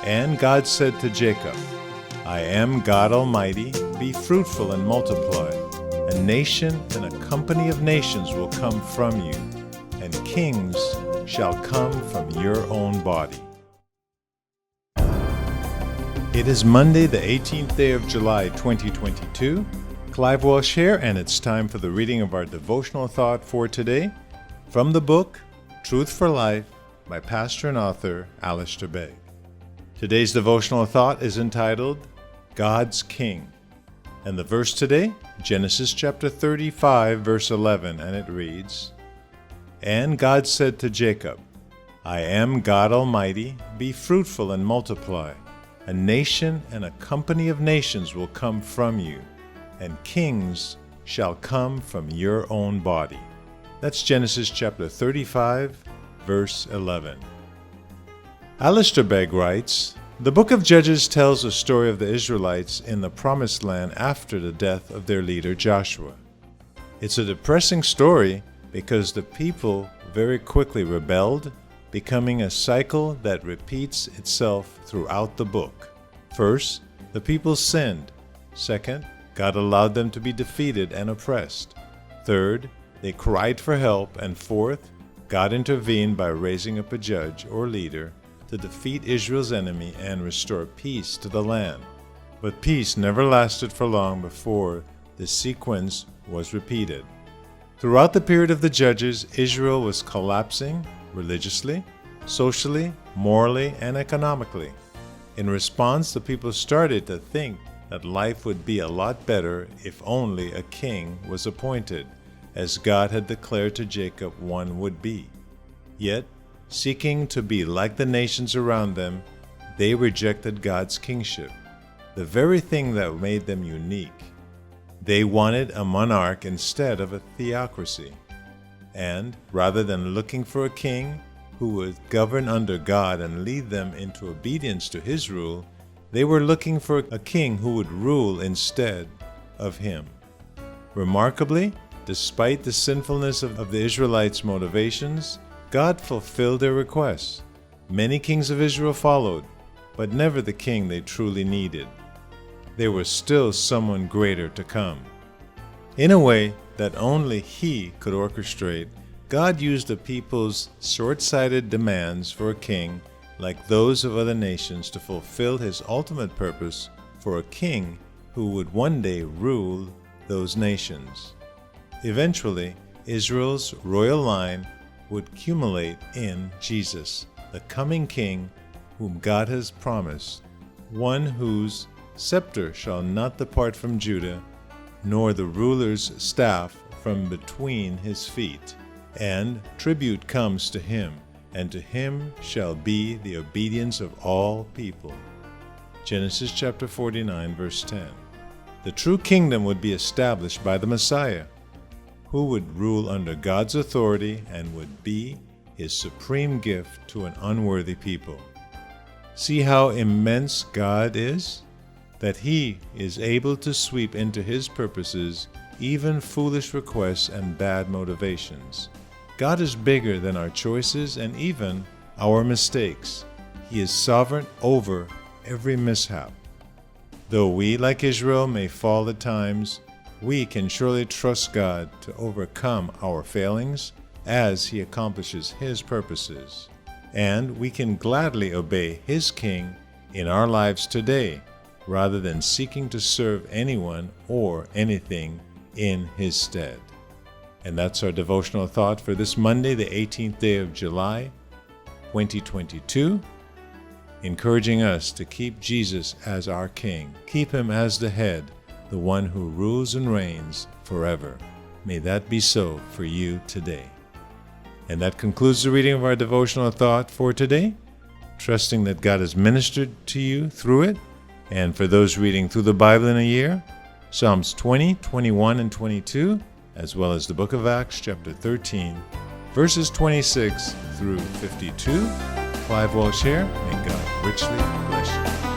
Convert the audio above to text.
And God said to Jacob, I am God Almighty, be fruitful and multiply. A nation and a company of nations will come from you, and kings shall come from your own body. It is Monday, the 18th day of July, 2022. Clive Walsh here, and it's time for the reading of our devotional thought for today from the book Truth for Life by pastor and author Alistair Begg. Today's devotional thought is entitled God's King. And the verse today, Genesis chapter 35, verse 11, and it reads, And God said to Jacob, I am God Almighty, be fruitful and multiply. A nation and a company of nations will come from you, and kings shall come from your own body. That's Genesis chapter 35, verse 11. Alistair Begg writes, The book of Judges tells the story of the Israelites in the Promised Land after the death of their leader Joshua. It's a depressing story because the people very quickly rebelled, becoming a cycle that repeats itself throughout the book. First, the people sinned. Second, God allowed them to be defeated and oppressed. Third, they cried for help. And fourth, God intervened by raising up a judge or leader to defeat Israel's enemy and restore peace to the land. But peace never lasted for long before the sequence was repeated. Throughout the period of the Judges, Israel was collapsing religiously, socially, morally, and economically. In response, the people started to think that life would be a lot better if only a king was appointed, as God had declared to Jacob one would be. Yet, seeking to be like the nations around them, they rejected God's kingship, the very thing that made them unique. They wanted a monarch instead of a theocracy. And, rather than looking for a king who would govern under God and lead them into obedience to his rule, they were looking for a king who would rule instead of him. Remarkably, despite the sinfulness of the Israelites' motivations, God fulfilled their requests. Many kings of Israel followed, but never the king they truly needed. There was still someone greater to come. In a way that only he could orchestrate, God used the people's short-sighted demands for a king like those of other nations to fulfill his ultimate purpose for a king who would one day rule those nations. Eventually, Israel's royal line would culminate in Jesus, the coming king whom God has promised, one whose scepter shall not depart from Judah, nor the ruler's staff from between his feet. And tribute comes to him, and to him shall be the obedience of all people. Genesis chapter 49, verse 10. The true kingdom would be established by the Messiah, who would rule under God's authority and would be his supreme gift to an unworthy people. See how immense God is? That he is able to sweep into his purposes even foolish requests and bad motivations. God is bigger than our choices and even our mistakes. He is sovereign over every mishap. Though we, like Israel, may fall at times, we can surely trust God to overcome our failings as he accomplishes his purposes. And we can gladly obey his King in our lives today, rather than seeking to serve anyone or anything in his stead. And that's our devotional thought for this Monday, the 18th day of July, 2022, encouraging us to keep Jesus as our King, keep him as the head, the one who rules and reigns forever. May that be so for you today. And that concludes the reading of our devotional thought for today, trusting that God has ministered to you through it. And for those reading through the Bible in a year, Psalms 20, 21, and 22, as well as the book of Acts, chapter 13, verses 26 through 52. Clive Walsh here. May God richly bless you.